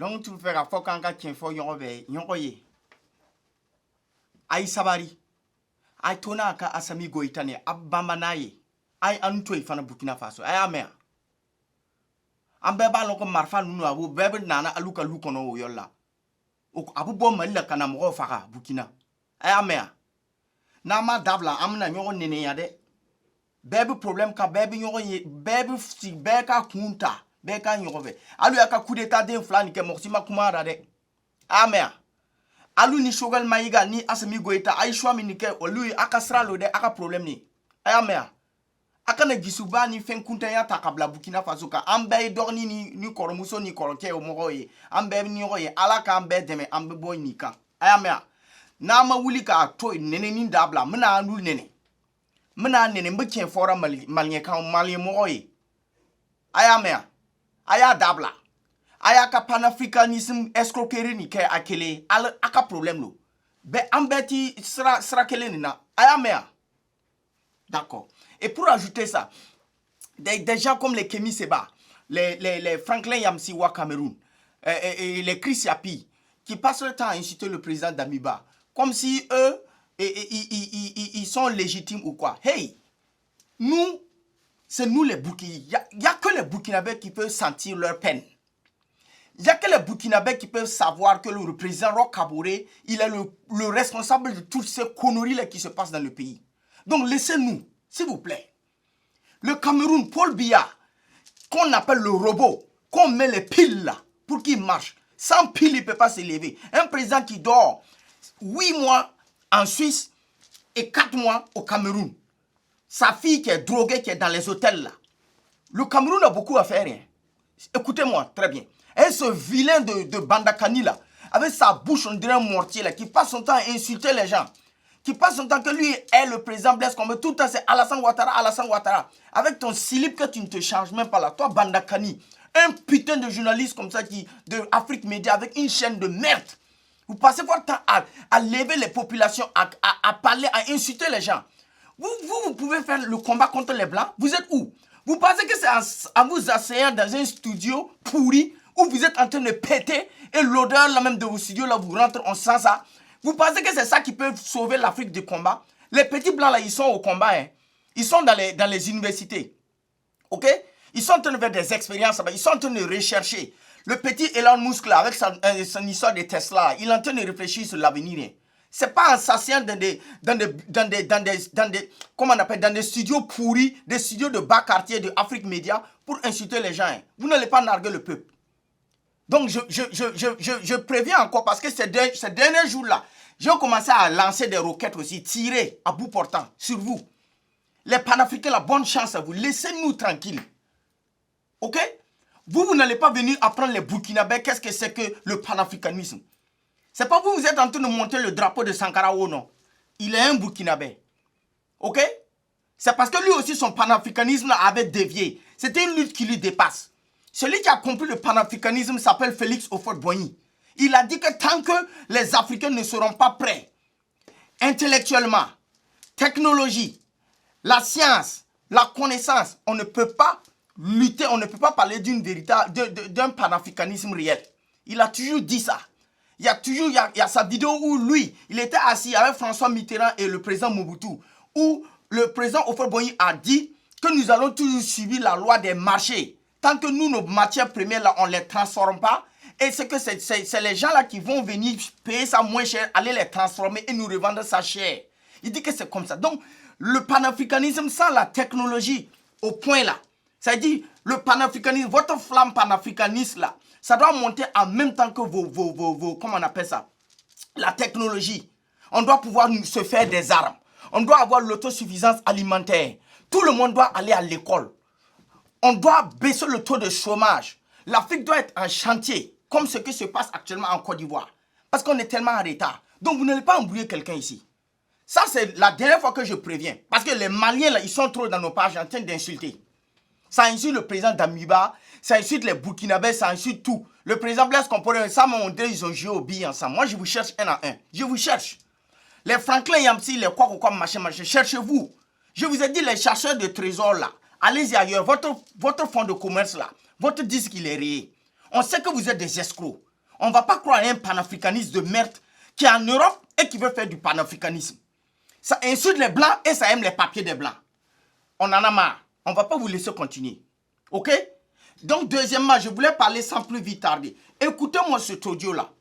Donc tu fais la fois quand quelqu'un faut y Aïe sabari. Aïe tona ka asami goitane abamba naye. Aïe anto ifana Burkina Faso. Aïe amea. Ambe ba loko marfa nunu abu bebe nana aluka lukono o yolla. Abu bo malila kana mo faka Burkina. Aïe amea. Nama dabla amna nyogo nene yade. Bebe problème ka bebe nyogo bebe si beka kunta. Beka nyogo be. Alu yaka coup d'état de flani ke moksima kumara de. Amea. Alu ni shogal mayiga ni asami goita ay shwa minike olu akasra lo de aka problem ni ayamea aka na gisuba ni fen kunta ya takabla Burkina Faso ka ambe dorni ni koromuso ni koroke o mogoye ambe ni oye alaka ambe deme ambe boy ni kan ayamea na ma wuli ka to nene ni dabla mena anu nene mbe ken fora malien kan malien mogoye ayamea aya dabla aya ka panafricanisme escroquerie ni ke akele aka problème lo be ambeti sera kele ni na aya mea d'accord et pour ajouter ça des gens comme les Kémy Séba les Franklin Yamsiwa Cameroun et les Chris Yapi qui passent le temps à insulter le président d'Amiba comme si eux ils sont légitimes ou quoi. Hey, nous c'est nous les Burkinabés, il y a que les Burkinabés qui peuvent sentir leur peine. Il n'y a que les Burkinabés qui peuvent savoir que le président Roch Kaboré, il est le responsable de toutes ces conneries qui se passent dans le pays. Donc laissez-nous, s'il vous plaît. Le Cameroun, Paul Biya, qu'on appelle le robot, qu'on met les piles là pour qu'il marche. Sans piles, il ne peut pas s'élever. Un président qui dort 8 mois en Suisse et 4 mois au Cameroun. Sa fille qui est droguée, qui est dans les hôtels là. Le Cameroun a beaucoup à faire. Hein. Écoutez-moi, très bien. Et ce vilain de Bandakani là, avec sa bouche, on dirait un mortier là, qui passe son temps à insulter les gens, qui passe son temps que lui est le président Blaise Compaoré, tout le temps c'est Alassane Ouattara, avec ton slip que tu ne te changes même pas là, toi Bandakani, un putain de journaliste comme ça de Afrique Média avec une chaîne de merde. Vous passez votre temps à lever les populations, à parler, à insulter les gens. Vous pouvez faire le combat contre les Blancs, vous êtes où? Vous pensez que c'est en vous asseyant dans un studio pourri où vous êtes en train de péter et l'odeur là même de vos studios là vous rentre, on sent ça. Vous pensez que c'est ça qui peut sauver l'Afrique du combat? Les petits blancs là, ils sont au combat. Hein. Ils sont dans les universités. Ok? Ils sont en train de faire des expériences. Ils sont en train de rechercher. Le petit Elon Musk là, avec son histoire de Tesla, il est en train de réfléchir sur l'avenir. Hein. C'est pas en s'asseyant dans des comment on appelle, dans des studios pourris, des studios de bas quartier de Afrique Média pour insulter les gens. Hein. Vous n'allez pas narguer le peuple. Donc je préviens encore parce que ces derniers jours-là, j'ai commencé à lancer des roquettes aussi, tirer à bout portant sur vous. Les panafricains, la bonne chance à vous. Laissez-nous tranquilles. Ok? Vous n'allez pas venir apprendre les Burkinabés qu'est-ce que c'est que le panafricanisme. C'est pas vous êtes en train de monter le drapeau de Sankara ou non. Il est un Burkinabé. Ok? C'est parce que lui aussi, son panafricanisme avait dévié. C'était une lutte qui lui dépasse. Celui qui a compris le panafricanisme s'appelle Félix Houphouët-Boigny. Il a dit que tant que les Africains ne seront pas prêts, intellectuellement, technologie, la science, la connaissance, on ne peut pas lutter, on ne peut pas parler d'un panafricanisme réel. Il a toujours dit ça. Il y a sa vidéo où lui, il était assis avec François Mitterrand et le président Mobutu, où le président Houphouët-Boigny a dit que nous allons toujours suivre la loi des marchés. Tant que nous, nos matières premières, là, on ne les transforme pas, et c'est que c'est les gens là qui vont venir payer ça moins cher, aller les transformer et nous revendre ça cher. Il dit que c'est comme ça. Donc, le panafricanisme sans la technologie, au point là, ça dit, le panafricanisme, votre flamme panafricaniste là, ça doit monter en même temps que vos comment on appelle ça, la technologie. On doit pouvoir se faire des armes. On doit avoir l'autosuffisance alimentaire. Tout le monde doit aller à l'école. On doit baisser le taux de chômage. L'Afrique doit être en chantier, comme ce qui se passe actuellement en Côte d'Ivoire. Parce qu'on est tellement en retard. Donc vous n'allez pas embrouiller quelqu'un ici. Ça, c'est la dernière fois que je préviens. Parce que les Maliens, là, ils sont trop dans nos pages en train d'insulter. Ça insulte le président d'Amiba, ça insulte les Burkinabés, ça insulte tout. Le président Blaise Compaoré, ça m'a montré, ils ont joué au billes ensemble. Moi, je vous cherche un à un. Je vous cherche. Les Franklin Yamsi, les quoi, machin, cherchez-vous. Je vous ai dit, les chercheurs de trésors, là, allez-y ailleurs. Votre fonds de commerce, là, votre disque, il est rayé. On sait que vous êtes des escrocs. On ne va pas croire à un panafricaniste de merde qui est en Europe et qui veut faire du panafricanisme. Ça insulte les blancs et ça aime les papiers des blancs. On en a marre. On ne va pas vous laisser continuer. OK? Donc, deuxièmement, je voulais parler sans plus vite tarder. Écoutez-moi cet audio-là.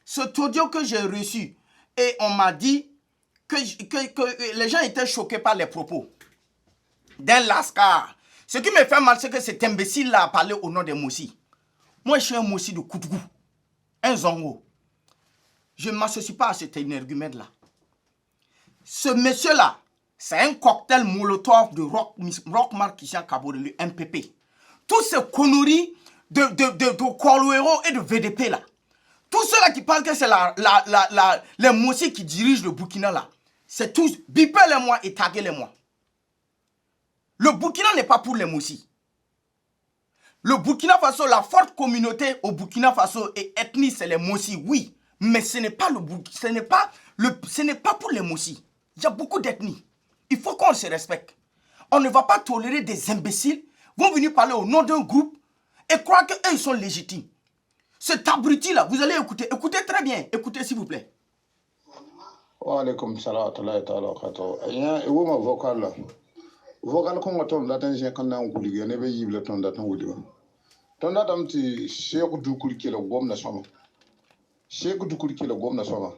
Cet audio que j'ai reçu. Et on m'a dit que les gens étaient choqués par les propos d'un lascar. Ce qui me fait mal, c'est que cet imbécile-là a parlé au nom des Moussi. Moi, je suis un Moussi de Koutougou. Un Zongo. Je ne m'associe pas à cet énergumène-là. Ce monsieur-là, c'est un cocktail molotov de Roch Marc Christian Kabore, le MPP. Tous ces conneries de Koulouéro et de VDP là. Tous ceux-là qui parlent que c'est les Moussi qui dirigent le Burkina là. C'est tous, bipez-les-moi et taguez-les-moi. Le Burkina n'est pas pour les Moussi. Le Burkina Faso, la forte communauté au Burkina Faso et ethnie, c'est les Moussi, oui. Mais ce n'est pas pour les Moussi. Il y a beaucoup d'ethnies. Il faut qu'on se respecte. On ne va pas tolérer des imbéciles vont venir parler au nom d'un groupe et croire qu'eux, ils sont légitimes. Cet abruti-là, vous allez écouter. Écoutez très bien. Écoutez, s'il vous plaît. Wa alaikum salam wa rahmatullahi wa vocal. Vocal qu'on attend d'attendre j'ai quand on coule ne veut y le temps d'attendre ou deux. Ton datam ti Cheikh Doukoul qui est le gomme national. Cheikh Doukoul qui est le gomme national.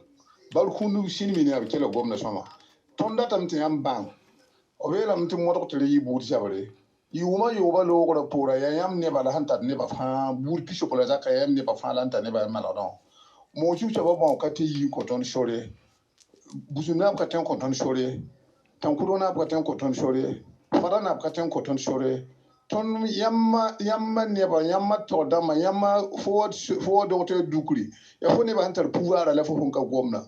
Balkounou sinimini avec le gomme national. Ton datam ti ambang. Ovela mti moto te yi bout jabre. Yuma yoba logo pora yam ne ba la hanta ne ba fa bout piso pour la zaka yam ne ba fa lanta ne ba maladon. Mo chu chaba bon kati yi koton chore. Buzuna katen koton chore. Tankurona katen koton chore. Farana katen koton chore. Ton yamma neba yamma todama yamma forward docteur dukuri ya fo neba hantar pouvoir la fo honka gomna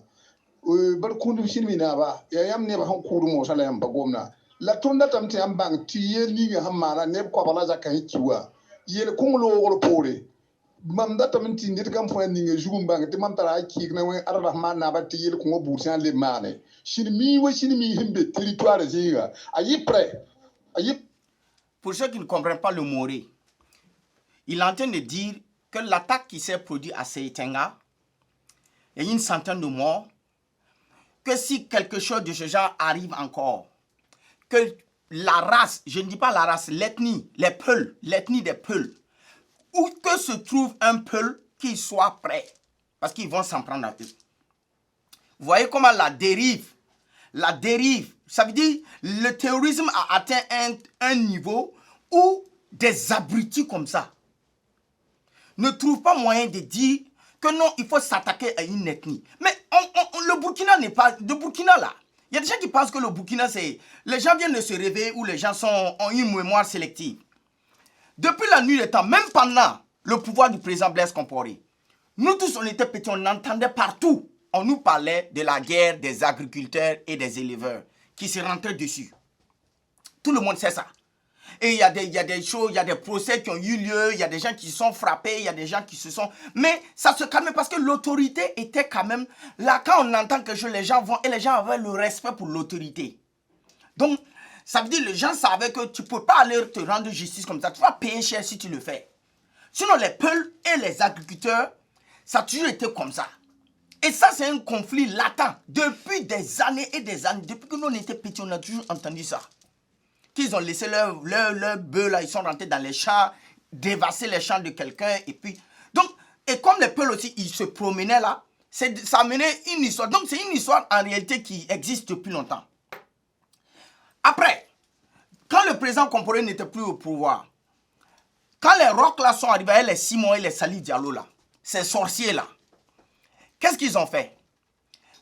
bar kundu sinmina ba ya yam neba han kuru mo sala yam ba gomna la tonda tamti am bang tiye liga hamara neb ko bala zakka hikiwa yele kunglo wor pore mam da tamti ndit kam fo ninga jugum bang te mam tara ki na we arrahman na ba tiye ko bursan le mane sinmi himbe territoire ziga ayi prêt ayi. Pour ceux qui ne comprennent pas le moré, il est en train de dire que l'attaque qui s'est produite à Seitenga, il y a une centaine de morts, que si quelque chose de ce genre arrive encore, que la race, je ne dis pas la race, l'ethnie, les Peuls, l'ethnie des Peuls, où que se trouve un Peul, qu'il soit prêt, parce qu'ils vont s'en prendre à eux. Vous voyez comment la dérive, ça veut dire le terrorisme a atteint un niveau où des abrutis comme ça ne trouvent pas moyen de dire que non, il faut s'attaquer à une ethnie. Mais le Burkina n'est pas... Le Burkina là, il y a des gens qui pensent que le Burkina c'est... Les gens viennent de se réveiller ou les gens ont une mémoire sélective. Depuis la nuit des temps, même pendant le pouvoir du président Blaise Compaoré, nous tous on était petits, on entendait partout. On nous parlait de la guerre des agriculteurs et des éleveurs qui se rentraient dessus. Tout le monde sait ça. Et il y a des choses, il y a des procès qui ont eu lieu, il y a des gens qui se sont frappés, il y a des gens qui se sont... Mais ça se calme parce que l'autorité était quand même... Là, quand on entend que les gens vont... Et les gens avaient le respect pour l'autorité. Donc, ça veut dire que les gens savaient que tu ne peux pas aller te rendre justice comme ça. Tu vas payer cher si tu le fais. Sinon, les Peuls et les agriculteurs, ça a toujours été comme ça. Et ça, c'est un conflit latent. Depuis des années et des années, depuis que nous on était petits, on a toujours entendu ça. Qu'ils ont laissé leur bœufs là, ils sont rentrés dans les champs, dévasser les champs de quelqu'un. Et puis, donc, et comme les Peuls aussi, ils se promenaient là, ça menait une histoire. Donc, c'est une histoire en réalité qui existe depuis longtemps. Après, quand le président Compaoré n'était plus au pouvoir, quand les Rocs là sont arrivés, les Simon et les Sali Diallo là, ces sorciers là, qu'est-ce qu'ils ont fait?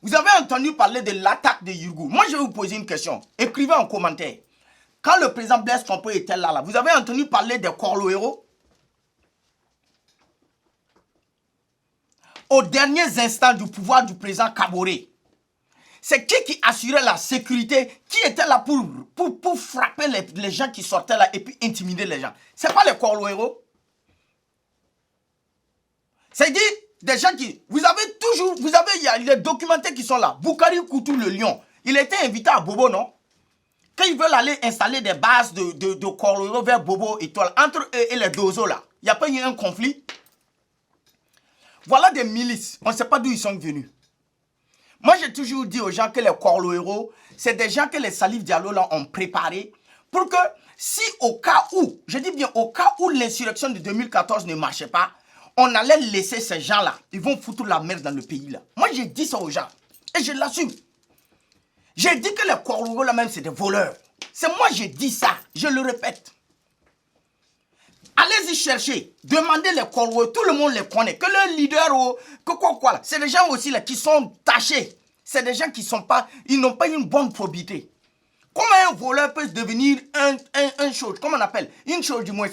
Vous avez entendu parler de l'attaque de Yurgou. Moi, je vais vous poser une question. Écrivez en commentaire. Quand le président Blaise Compaoré était là, vous avez entendu parler des Koulouéro? Aux derniers instants du pouvoir du président Kaboré, c'est qui assurait la sécurité? Qui était là pour frapper les gens qui sortaient là et puis intimider les gens? C'est pas les Koulouéro? C'est dit des gens qui... Vous avez, il y a les documentaires qui sont là. Boukari Koutou le lion, il était invité à Bobo, non? Quand ils veulent aller installer des bases de Koulouéro vers Bobo et Toile, entre eux et les Dozo là, il n'y a pas eu un conflit? Voilà des milices. On ne sait pas d'où ils sont venus. Moi, j'ai toujours dit aux gens que les Korlo-Héros, c'est des gens que les Salif Diallo là ont préparés pour que si au cas où, je dis bien au cas où l'insurrection de 2014 ne marchait pas, on allait laisser ces gens-là. Ils vont foutre la merde dans le pays là. Moi, j'ai dit ça aux gens. Et je l'assume. J'ai dit que les Korlo là même, c'est des voleurs. C'est moi, j'ai dit ça. Je le répète. Allez-y chercher. Demandez les Korlo. Tout le monde les connaît. Que le leader, que quoi là. C'est des gens aussi là qui sont tachés. C'est des gens qui sont pas, ils n'ont pas une bonne probité. Comment un voleur peut devenir un chose, comment on appelle, une chose du moins,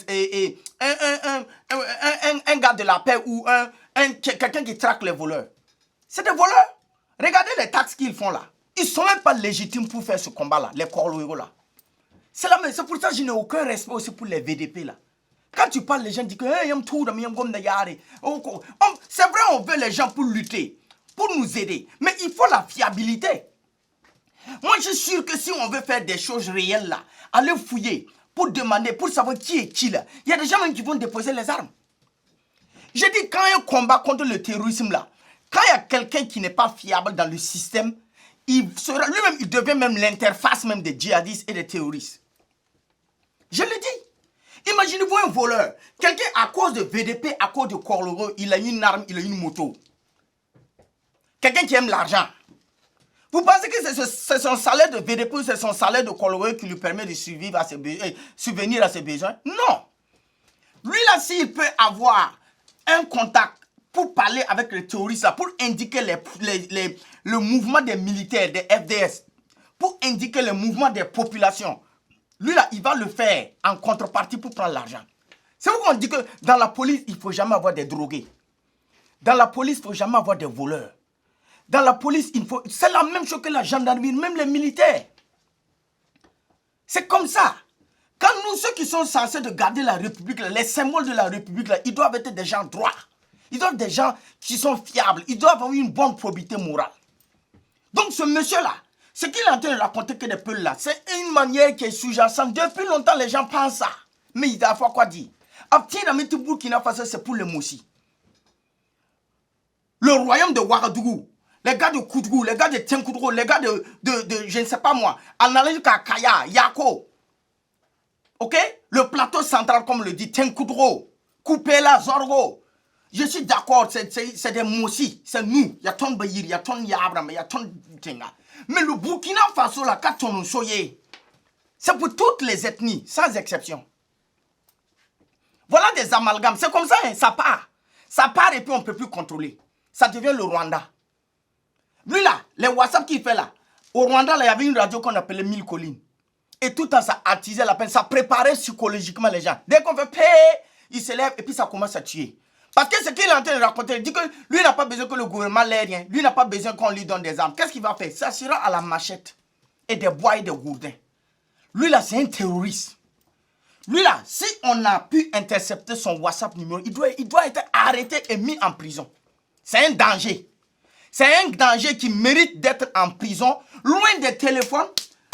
un gars de la paix ou quelqu'un qui traque les voleurs. C'est des voleurs. Regardez les taxes qu'ils font là. Ils ne sont même pas légitimes pour faire ce combat-là, les Korlo là. C'est pour ça que je n'ai aucun respect aussi pour les VDP là. Quand tu parles, les gens disent que c'est vrai, on veut les gens pour lutter, pour nous aider. Mais il faut la fiabilité. Moi, je suis sûr que si on veut faire des choses réelles là, aller fouiller, pour demander, pour savoir qui est qui là, il y a des gens même qui vont déposer les armes. Je dis, quand il y a un combat contre le terrorisme là, quand il y a quelqu'un qui n'est pas fiable dans le système, lui-même, il devient même l'interface même des djihadistes et des terroristes. Je le dis. Imaginez-vous un voleur. Quelqu'un, à cause de VDP, à cause de Korlo, il a une arme, il a une moto. Quelqu'un qui aime l'argent. Vous pensez que c'est son salaire de VDP, c'est son salaire de Korlo qui lui permet de subvenir à ses besoins? Non. Lui là, s'il peut avoir un contact pour parler avec les terroristes, là, pour indiquer le mouvement des militaires, des FDS, pour indiquer le mouvement des populations, lui là, il va le faire en contrepartie pour prendre l'argent. C'est pourquoi on dit que dans la police, il ne faut jamais avoir des drogués. Dans la police, il ne faut jamais avoir des voleurs. Dans la police, c'est la même chose que la gendarmerie, même les militaires. C'est comme ça. Quand nous, ceux qui sont censés de garder la République, là, les symboles de la République, là, ils doivent être des gens droits. Ils doivent être des gens qui sont fiables. Ils doivent avoir une bonne probité morale. Donc ce monsieur-là, ce qu'il est en train de raconter que des peuls là, c'est une manière qui est sous-jacente. Depuis longtemps, les gens pensent ça. Mais il a quoi dire? Abti Burkina Faso, c'est pour les Moussi. Le royaume de Ouagadougou, les gars de Koudgou, les gars de Tenkoudro, les gars de je ne sais pas moi, en allant jusqu'à Kaya, Yako. Ok? Le plateau central, comme le dit, Tenkoudro, Koupela, Zorgo. Je suis d'accord, c'est des Moussi, c'est nous. Il y a ton Bayir, il y a ton Yabram, il y a ton Tenga. Mais le Burkina Faso, là, quand on soye, c'est pour toutes les ethnies, sans exception. Voilà des amalgames. C'est comme ça, hein, ça part. Ça part et puis on ne peut plus contrôler. Ça devient le Rwanda. Lui là, les WhatsApp qu'il fait là, au Rwanda, là, il y avait une radio qu'on appelait Mille Collines. Et tout le temps, ça attisait la peine, ça préparait psychologiquement les gens. Dès qu'on fait paix, il se lève et puis ça commence à tuer. Parce que ce qu'il est en train de raconter, il dit que lui n'a pas besoin que le gouvernement l'aide, rien. Lui n'a pas besoin qu'on lui donne des armes. Qu'est-ce qu'il va faire? Ça sera à la machette et des bois et des gourdins. Lui là, c'est un terroriste. Lui là, si on a pu intercepter son WhatsApp numéro, il doit être arrêté et mis en prison. C'est un danger. C'est un danger qui mérite d'être en prison, loin des téléphones,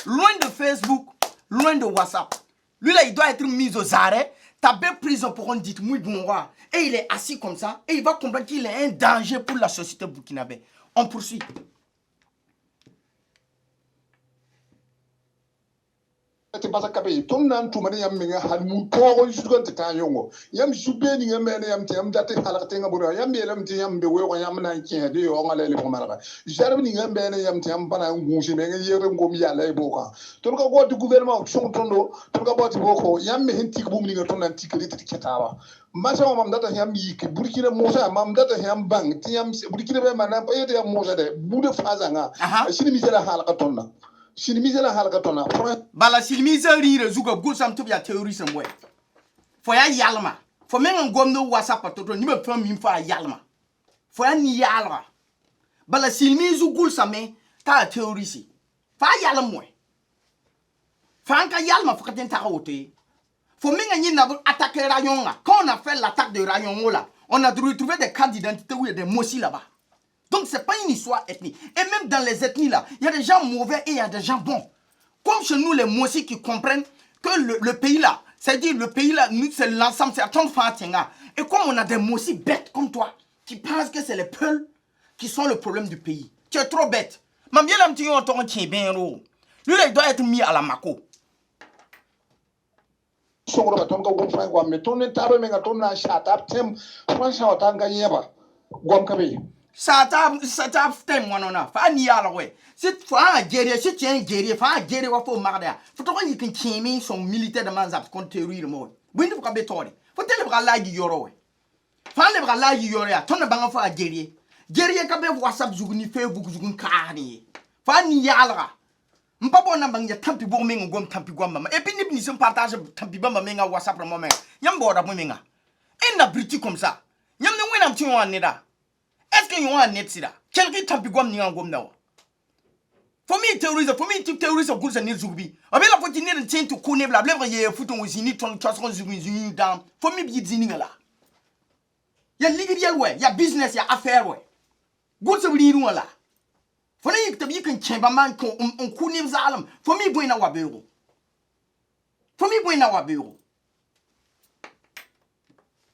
loin de Facebook, loin de WhatsApp. Lui là, il doit être mis aux arrêts, tapé prison pour qu'on dise « Mouy Bonwa ». Et il est assis comme ça, et il va comprendre qu'il est un danger pour la société burkinabé. On poursuit. Te basa kabe tom nan tumani yam minga hal mu ko jugon te tan yongo yam subbe ni ngam ne yam te yam date halakte ngaburo yam be lam te yam be wo yam nan ki de yo ngale le komara jarab ni ngam be ne yam te yam bana ngushi me yere ngom yalla e boka to ko goti gouvernement son tondo to ko boti boko yam me hinti ko ni ngaton nan tikri te ketawa masa mam data yam yiki burkina mosa mam data yam bang te yam burkina be manan pa yete yam mosa de bude fazanga sini mi jela halaka tonna Silmize la halkatona. Bala silmize rire zuga gusam to ya terrorism boy. Fo ya yalma. Fo men ngom no WhatsApp to ni be fam mi fa yalma. Fo ya ni yalma. Bala silmize gulsame ta terroriste. Fa yalma. Fa anka yalma fo katen ta wote. Fo men ni na attaquer rayon là. Quand on a fait l'attaque de rayon là, on a retrouvé des cartes d'identité où il y a des Mossi là-bas. Donc, ce n'est pas une histoire ethnique. Et même dans les ethnies, là, il y a des gens mauvais et il y a des gens bons. Comme chez nous, les Mossi qui comprennent que le pays, là, c'est-à-dire le pays, là, c'est l'ensemble, c'est à ton fantinga. Et comme on a des Mossi bêtes comme toi, Tu penses que c'est les peuls qui sont le problème du pays. Tu es trop bête. Mam yelam ti yon ton tien bien ro. Lui il doit être mis à la mako. Songro ka ton ka won fa gwa me ton ne taro me ga ton na shata tem franchement tanga yeba gwam ka be. Ça t'a fait moi non fa ni ala we. C'est fa guerrier, c'est tiens guerrier, fa guerrier wa fo marda. Faut to ni kin kimi son militaire de manzap contre terrorisme mo. Windu ka be tori. Faut tele bra la gi yoro we. Fa le bra la gi yoro ya ton na banga fa guerrier. Guerrier ka be WhatsApp zuguni Facebook zugun kani. Fa ni yalra. Mpabo na bang ya tampi bo menga gom tampi gom mama. Et puis ni se partage tampi ba menga WhatsApp mo menga. Yam boda mo menga. Et na briti comme ça. Yam ne wenam ti on neda. Est-ce que you want net sida? Quelqu'un tampi gom ni ngom na. For me terrorism, for me terrorism goes and zubi. Abela for ti ne tin to kune bla bla ye futon wizini ton chason zubi down. For me bi zini ngala. Ya legal way, ya business ya affair way. Go to bri ru wala. For you to be can chamber man ko on kunim zalam. For me boy na wa bureau. For me boy na wa bureau.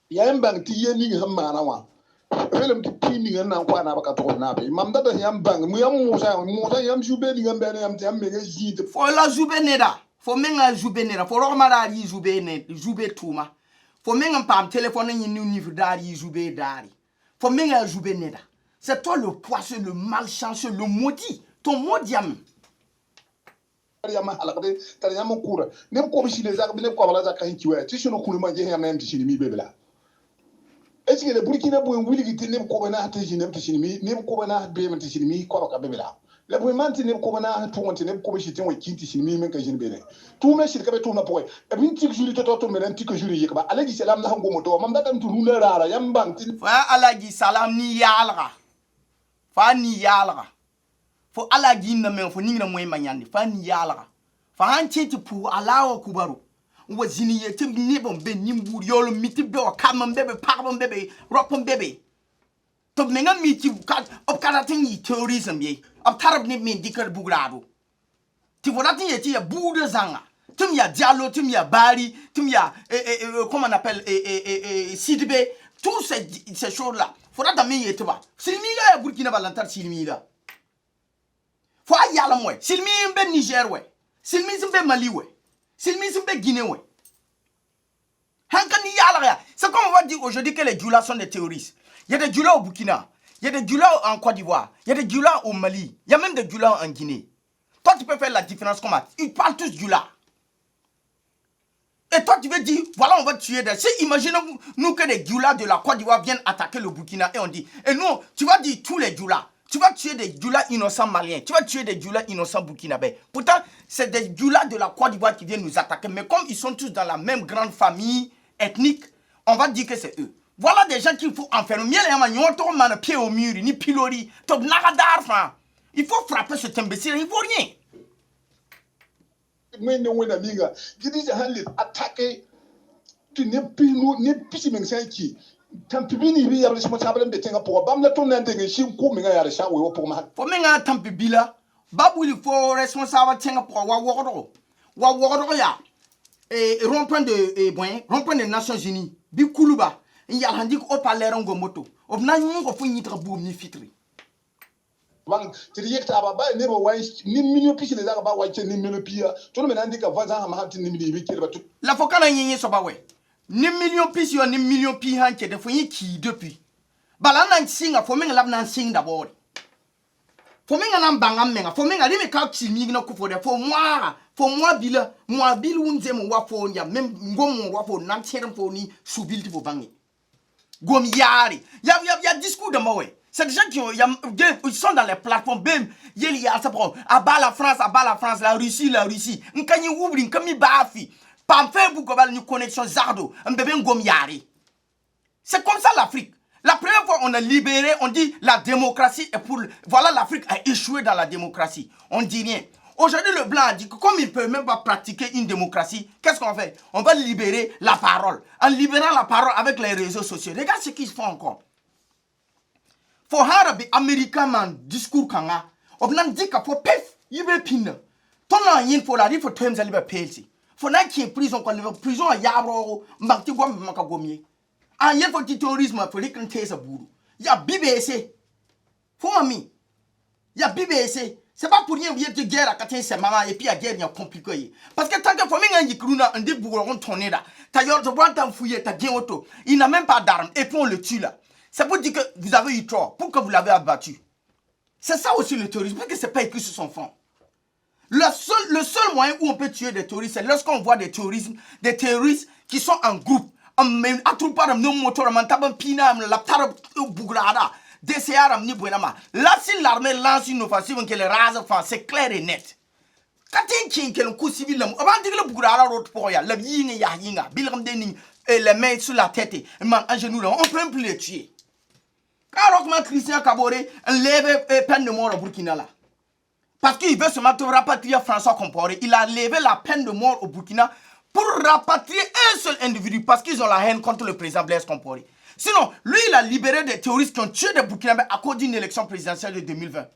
Ya mbang ti ye ni hamma na wa. Relem ti pini na kwa na baka to na be. Mam da yam bang mu yam musa yam jube ni ngam be na yam ti am me jite. For la jube neda. For menga jube neda. For romara ri jube ne jube tuma. For menga pam téléphone ni ni dari jube dari. For menga jube neda. C'est toi le poisseux, le malchanceux, le maudit. Ton maudiam. Yam halakade tar yam kura. Ne ko bi shile zak bi ne ko bala zak kan kiwa. Ti shono kunu ma je yam na yam ti shini mi bebela. Est-ce que le Burkina Faso wili ki ne ko bana ta shini ti shini mi ne ko bana be mi ti shini mi ko ka bebela. Le bu man ti ne ko bana to wonti ne ko bi shiti won ki ti shini mi men ka shini bele. Tu me shiri ka be to na poe. E bin ti juri to me ti ko juri yekba. Alaji salam na hango moto. Mam da tan tu na rara yam bang ti. Fa alaji salam ni yalra. Fa ni yalra. Fo alaji na men fo ninga moy manyande. Fa ni yalra. Fa han cheti pour alawo kubaru. Wa zini ye tim ni bon be nimbur yolo miti be o kam bebe parbon bebe ropon bebe. To menga miti ka op kada tin yi terrorism ye. Op tarab ni men dikar bugrado. Ti vola tin ye ti ya bude zanga. Tim ya Diallo, tim ya Bari, tim ya comment on appelle Sidibé, tous ces choses-là. Faudra d'amener yé toi. Silmila ya Burkina Valantar silmila. Faut y aller moi. Silmi mbe Niger ouais. Silmi mbe Mali ouais. Silmi mbe Guinée ouais. Hankani yala. C'est comme on va dire aujourd'hui que les Djoula sont des terroristes. Il y a des Djoula au Burkina, il y a des Djoula en Côte d'Ivoire, il y a des Djoula au Mali, il y a même des Djoula en Guinée. Toi tu peux faire la différence comment? Ils parlent tous Djoula. Et toi tu veux dire, voilà on va tuer des... Si imaginons-nous que les Djoula de la Côte d'Ivoire viennent attaquer le Burkina et on dit, et nous tu vas dire tous les Djoula. Tu vas tuer des Djoula innocents maliens, tu vas tuer des Djoula innocents burkinabés. Pourtant, c'est des Djoula de la Côte d'Ivoire qui viennent nous attaquer. Mais comme ils sont tous dans la même grande famille ethnique, on va dire que c'est eux. Voilà des gens qu'il faut enfermer. Pied au mur, ni pilori, il faut frapper cet imbécile, il ne faut rien. Mais non, on a mis là. Je dis attaquer. Tu n'es plus si qui. Tampibini bi ya responsable mbe tenga pour bamna ton ndenge shi ko minga ya resha wo pour ma fo minga tampibila babuli fo responsable tenga pour wa wogoro ya rond-point de rond-point des Nations Unies bi kuluba ya handi ko parler ngo moto obna ngo fo nyitra bu ni fitri bang ti yekta ba ne bo way ni million pisi les ba way ni million pia to me nandi ka vaza ma hatti ni mi bi kirba tout la fo kana nyi so ba we ni million pis yo ni million pi hanke de fo yi ki depuis bala nan singa fo menga lab nan sing d'abord fo menga nan banga menga fo menga rime ka ti mi na ko fo de fo moi bil unze mo wa fo nya même ngom wa fo nan tiere fo ni soubilti fo bangi gom yari ya discours de moi c'est des gens qui ils sont dans les plateformes bim yeli ya ça pour abat la France la Russie nkanyi wubri nkami bafi Pam Facebook une connexion Zardo, un bébé Ngomiari. C'est comme ça l'Afrique. La première fois on a libéré, on dit la démocratie est pour... Voilà, l'Afrique a échoué dans la démocratie. On dit rien. Aujourd'hui, le blanc a dit que comme il ne peut même pas pratiquer une démocratie, qu'est-ce qu'on fait? On va libérer la parole. En libérant la parole avec les réseaux sociaux. Regarde ce qu'ils font encore. Faut harabe américain man discours kanga. On dit qu'il faut pef, il veut pine. Ton nom yin faut la, il faut tuer les pelsi. Faut n'a qui est prison quand le prison à yabro mbakti gom makagomi en yel faut terrorisme faut les canter sa bourou Il y a BBC. Faut ami. Il y a BBC. C'est pas pour rien qu'il y a de guerre à 4 c'est maman et puis la guerre il y a compliqué. Parce que tant que famille a dit on dit pour tourner là. T'as eu de voir t'en fouiller, t'as bien auto. Il n'a même pas d'armes et puis on le tue là. C'est pour dire que vous avez eu tort, pour que vous l'avez abattu. C'est ça aussi le terrorisme, parce que c'est pas écrit sur son front. Le seul moyen où on peut tuer des terroristes, c'est lorsqu'on voit des terroristes qui sont en groupe. Là, si l'armée lance une offensive, qu'elle rase, c'est clair et net. Quand il y a un coup civil, on va dire que le Bougara pour ya, le yin et yinga, bilram dening, et les mains sur la tête, un genou là, on peut même plus les tuer. Quand Christian Kaboré lève peine de mort au Burkina là. Parce qu'il veut se mettre rapatrier François Compaoré. Il a levé la peine de mort au Burkina pour rapatrier un seul individu parce qu'ils ont la haine contre le président Blaise Compaoré. Sinon, lui, il a libéré des terroristes qui ont tué des Burkinabés à cause d'une élection présidentielle de 2020.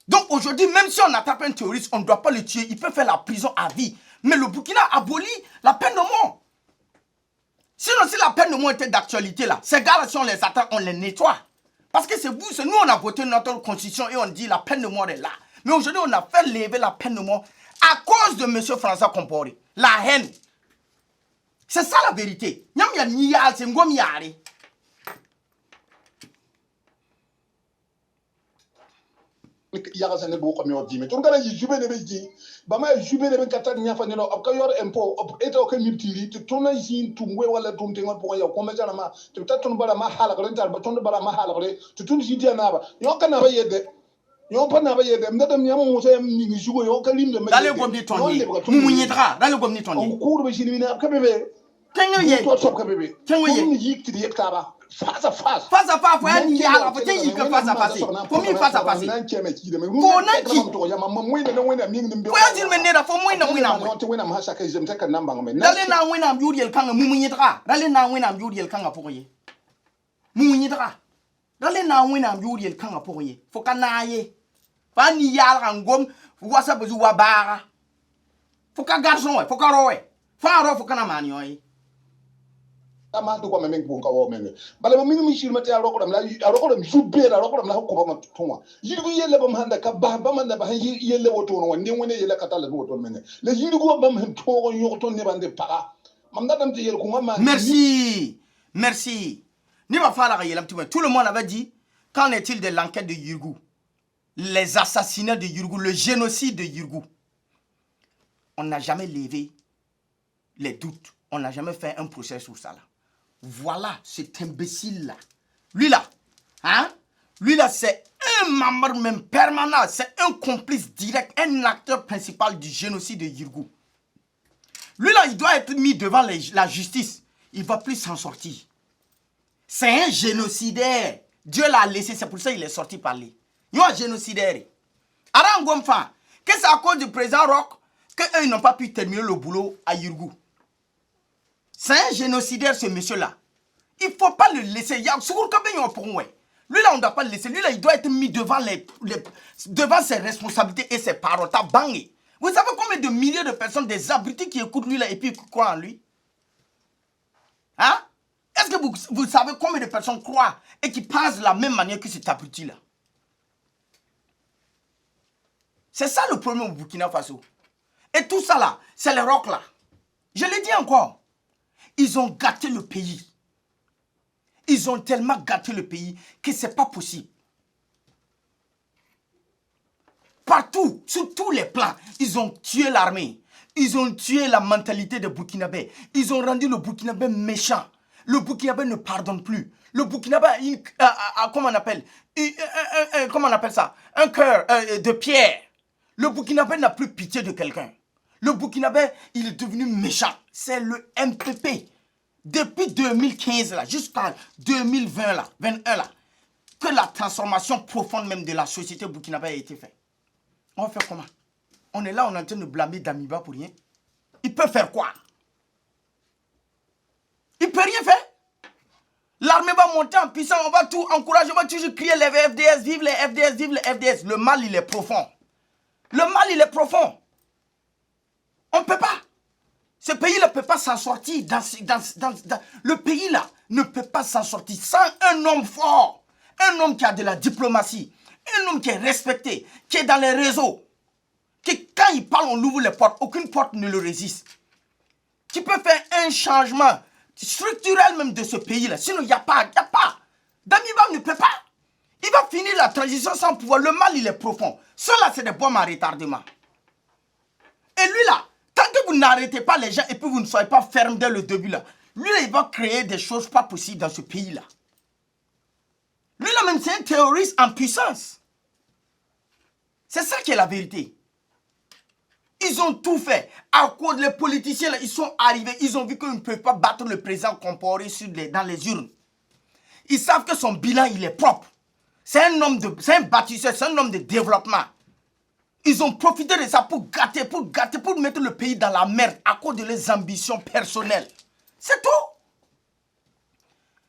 Donc aujourd'hui, même si on attrape un terroriste, on ne doit pas le tuer. Il peut faire la prison à vie. Mais le Burkina abolit la peine de mort. Sinon, si la peine de mort était d'actualité là, ces gars-là, si on les attaque, on les nettoie. Parce que c'est nous, on a voté notre constitution et on dit la peine de mort est là. Mais aujourd'hui, on a fait lever la peine de mort à cause de M. François Compaoré. La haine. C'est ça la vérité. yaga sene bo ko mi wadi me ton gara jube ne beji ba ma jube ne ben katat nya fa ne lo ab ka yor impo eto ko miltiri to ton jin tumwe wala tum te ngol po ya ko me jana ma to tatun bara ma hala ko rental ba ton bara ma hala ko to tun jidi na ba yo kana ba yede yo pa na ba yede ndam nyama mo se mi jugo yo kalim de me dale gomni ton ni munyitra dale gomni ton ni ko do be jini na ka bebe kenyo ye to top ka bebe kenyo ye ni yikti yekta ba face à face. Face à face, faut y aller. Peut-être qu'il peut face à face. Pour moi, face à face. Faut dire maintenant, faut moi D'aller na wena mjuri kanga mumunyitra. D'aller na wena mjuri kanga pokoye. Mumunyitra. D'aller na wena mjuri kanga pokoye. Faut kanaye. Fa ni yala ngom, faut wasa bezu wabara. Faut ka garçon, faut ka rowe. Fa ro faut kana mani oyi. Ama do ko men ko wo men bala ma minimi shirma ta rokodam la rokodam jubbe la rokodam la ko ba ma tonwa yidu yelle ba handa ka ba man da ba yelle woto no wonde woni yelle ka tala woto men le yidu go ba man to yo to ne bande para mam da dam te yel ko ma merci ni va faire la yelam tout le monde avait dit qu'en est-il de l'enquête de Yurgou, les assassinats de Yurgou, le génocide de Yurgou. On n'a jamais levé les doutes, on n'a jamais fait un procès sur ça là. Voilà cet imbécile-là. Lui-là, c'est un membre même permanent, c'est un complice direct, un acteur principal du génocide de Yurgou. Lui-là, il doit être mis devant la justice. Il ne va plus s'en sortir. C'est un génocidaire. Dieu l'a laissé, c'est pour ça qu'il est sorti parler. Il est un génocidaire. Aran Gomfa, que c'est à cause du président Roch qu'eux n'ont pas pu terminer le boulot à Yurgou. C'est un génocidaire, ce monsieur-là. Il ne faut pas le laisser. Lui, là, on ne doit pas le laisser. Lui, là, il doit être mis devant, devant ses responsabilités et ses paroles. T'as bangé. Vous savez combien de milliers de personnes, des abrutis qui écoutent lui, là, et puis qui croient en lui? Hein? Est-ce que vous savez combien de personnes croient et qui pensent de la même manière que cet abruti-là? C'est ça le problème au Burkina Faso. Et tout ça, là, c'est les rocs, là. Je le dis encore. Ils ont gâté le pays. Ils ont tellement gâté le pays que ce n'est pas possible. Partout, sur tous les plans, ils ont tué l'armée. Ils ont tué la mentalité des Burkinabés. Ils ont rendu le Burkinabé méchant. Le Burkinabé ne pardonne plus. Le Burkinabé a comment on appelle ça? Un cœur de pierre. Le Burkinabé n'a plus pitié de quelqu'un. Le Burkinabé, il est devenu méchant. C'est le MPP. Depuis 2015 là, jusqu'à 2020 là, 21 là, que la transformation profonde même de la société burkinabé a été faite. On va faire comment? On est là, on est en train de blâmer Damiba pour rien. Il peut faire quoi? Il peut rien faire. L'armée va monter en puissance, on va tout encourager, on va toujours crier les FDS, vive les FDS, vive les FDS. Le mal, il est profond. Le mal, il est profond. On ne peut pas. Ce pays ne peut pas s'en sortir. Le pays là ne peut pas pas s'en sortir sans un homme fort, un homme qui a de la diplomatie, un homme qui est respecté, qui est dans les réseaux, qui quand il parle, on ouvre les portes, aucune porte ne le résiste, qui peut faire un changement structurel même de ce pays-là. Sinon, il n'y a pas. Damiba ne peut pas. Il va finir la transition sans pouvoir. Le mal, il est profond. Cela, c'est des bombes à retardement. Et lui, là, tant que vous n'arrêtez pas les gens et puis vous ne soyez pas ferme dès le début, là, lui, là, il va créer des choses pas possibles dans ce pays-là. Lui, là, même, c'est un terroriste en puissance. C'est ça qui est la vérité. Ils ont tout fait. À cause des politiciens, là, ils sont arrivés. Ils ont vu qu'ils ne peuvent pas battre le président Compaoré dans les urnes. Ils savent que son bilan, il est propre. C'est un bâtisseur, c'est un homme de développement. Ils ont profité de ça pour gâter, pour mettre le pays dans la merde à cause de leurs ambitions personnelles. C'est tout.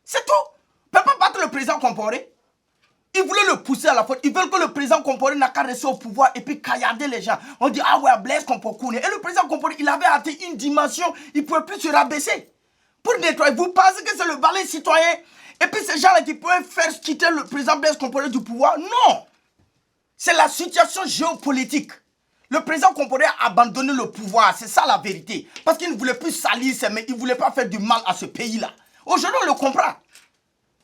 C'est tout. On ne peut pas battre le président Compaoré. Ils voulaient le pousser à la faute. Ils veulent que le président Compaoré n'a qu'à rester au pouvoir et puis caillarder les gens. On dit, ah ouais, Blaise Compaoré. Et le président Compaoré, il avait atteint une dimension, il ne pouvait plus se rabaisser. Pour nettoyer, vous pensez que c'est le balai citoyen et puis ces gens-là qui pouvaient faire quitter le président Blaise Compaoré du pouvoir? Non. C'est la situation géopolitique. Le président Compaoré a abandonné le pouvoir. C'est ça la vérité. Parce qu'il ne voulait plus salir ses mains. Il ne voulait pas faire du mal à ce pays-là. Aujourd'hui, on le comprend.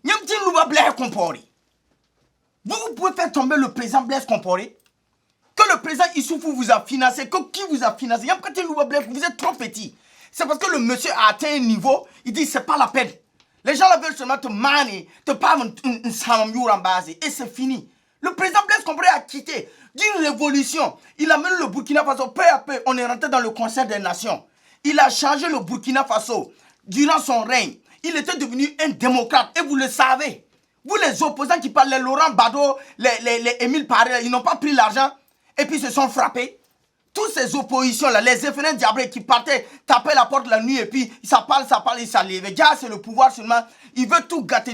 Nyamti Louba Blaise Compaoré. Vous pouvez faire tomber le président Blaise Compaoré. Que le président Issoufou vous a financé. Que qui vous a financé? Nyamti Louba Blaise, vous êtes trop petit. C'est parce que le monsieur a atteint un niveau. Il dit, c'est pas la peine. Les gens là veulent seulement te manier, te parler un samamiour en base. Et c'est fini. Le président Blaise Compaoré a quitté d'une révolution. Il a mené le Burkina Faso. Peu à peu, on est rentré dans le concert des nations. Il a changé le Burkina Faso durant son règne. Il était devenu un démocrate. Et vous le savez. Vous les opposants qui parlent, les Laurent Bado, les Émile Paré, ils n'ont pas pris l'argent et puis se sont frappés. Toutes ces oppositions-là, les effreinés diablés qui partaient taper la porte la nuit et puis ça parle, ils s'enlèvent. Déjà, c'est le pouvoir seulement. Il veut tout gâter.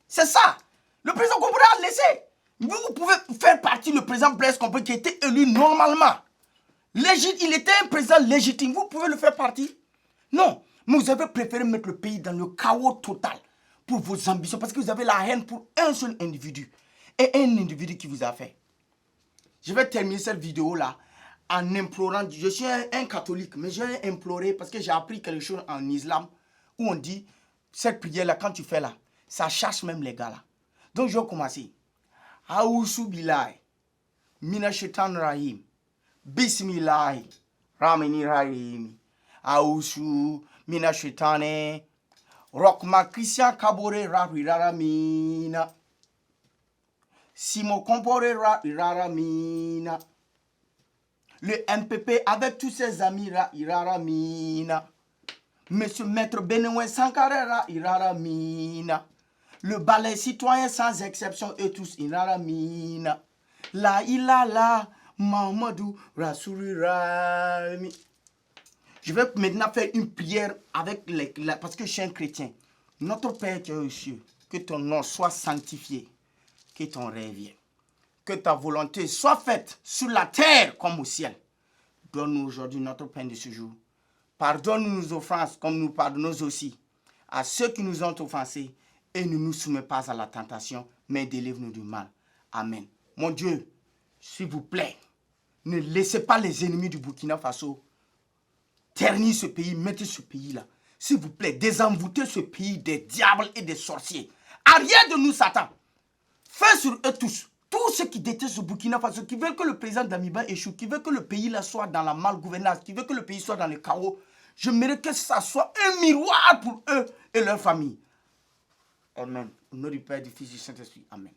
C'est ça. Le président Compaoré a laissé. Vous pouvez faire partie du président Blaise Compaoré qui était élu normalement. Il était un président légitime. Vous pouvez le faire partie. Non. Mais vous avez préféré mettre le pays dans le chaos total pour vos ambitions parce que vous avez la haine pour un seul individu. Et un individu qui vous a fait. Je vais terminer cette vidéo-là en implorant. Je suis un catholique, mais j'ai imploré parce que j'ai appris quelque chose en islam où on dit, cette prière-là, quand tu fais là, ça chasse même les gars là. Donc je vais commencer. Aoussou billahi, mina shaitan rahim, bismillahi, ramani rahim, aoussou, mina shaitane, rokma Christian Kabore raramina. Simon Compaoré raramina. Le MPP avec tous ses amis raramina. Monsieur Maître Benoît Sankara raramina. Le balai citoyen sans exception et tous raramina. La ilala Mamadou Rasoulirami. Je vais maintenant faire une prière avec parce que je suis un chrétien. Notre Père qui est aux cieux, que ton nom soit sanctifié. Que ton rêve vienne. Que ta volonté soit faite sur la terre comme au ciel. Donne-nous aujourd'hui notre pain de ce jour. Pardonne-nous nos offenses comme nous pardonnons aussi à ceux qui nous ont offensés. Et ne nous soumets pas à la tentation, mais délivre-nous du mal. Amen. Mon Dieu, s'il vous plaît, ne laissez pas les ennemis du Burkina Faso ternir ce pays, mettez ce pays-là. S'il vous plaît, désenvoûtez ce pays des diables et des sorciers. Arrière de nous, Satan. Fais sur eux tous ceux qui détestent le Burkina Faso, qui veulent que le président Damiba échoue, qui veulent que le pays là soit dans la malgouvernance, qui veulent que le pays soit dans le chaos. Je mérite que ça soit un miroir pour eux et leur famille. Amen. Au nom du Père, du Fils et du Saint-Esprit. Amen.